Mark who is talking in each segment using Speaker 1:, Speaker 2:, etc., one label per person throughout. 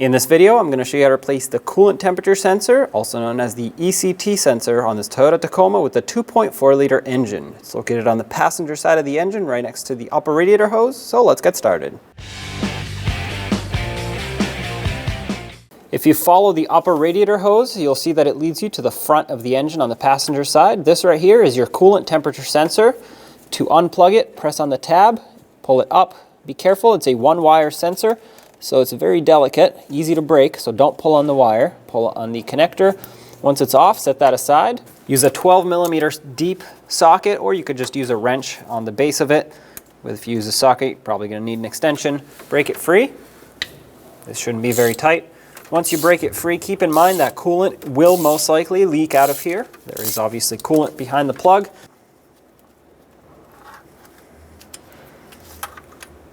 Speaker 1: In this video, I'm going to show you how to replace the coolant temperature sensor, also known as the ECT sensor, on this Toyota Tacoma with a 2.4 liter engine. It's located on the passenger side of the engine right next to the upper radiator hose, so let's get started. If you follow the upper radiator hose, you'll see that it leads you to the front of the engine on the passenger side. This right here is your coolant temperature sensor. To unplug it, press on the tab, pull it up. Be careful, it's a one-wire sensor, so it's very delicate, easy to break, so don't pull on the wire. Pull on the connector. Once it's off, set that aside. Use a 12mm deep socket, or you could just use a wrench on the base of it. If you use a socket, you're probably going to need an extension. Break it free. This shouldn't be very tight. Once you break it free, keep in mind that coolant will most likely leak out of here. There is obviously coolant behind the plug.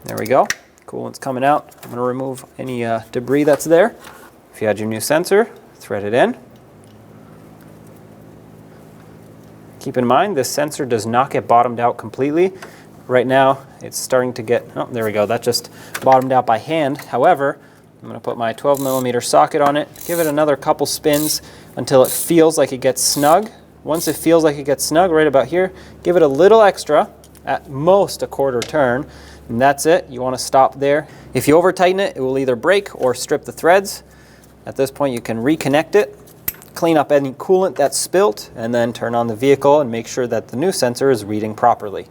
Speaker 1: There we go. Coolant's coming out. I'm going to remove any debris that's there. If you had your new sensor, thread it in. Keep in mind, this sensor does not get bottomed out completely. Right now, it's starting to get, oh, there we go. That just bottomed out by hand. However, I'm going to put my 12mm socket on it, give it another couple spins until it feels like it gets snug. Once it feels like it gets snug right about here, give it a little extra, at most a quarter turn. And that's it. You want to stop there. If you over tighten it, it will either break or strip the threads. At this point, you can reconnect it, clean up any coolant that's spilt, and then turn on the vehicle and make sure that the new sensor is reading properly.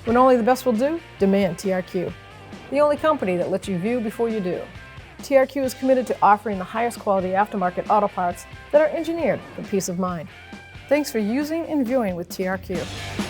Speaker 2: When only the best will do, demand TRQ. The only company that lets you view before you do. TRQ is committed to offering the highest quality aftermarket auto parts that are engineered for peace of mind. Thanks for using and viewing with TRQ.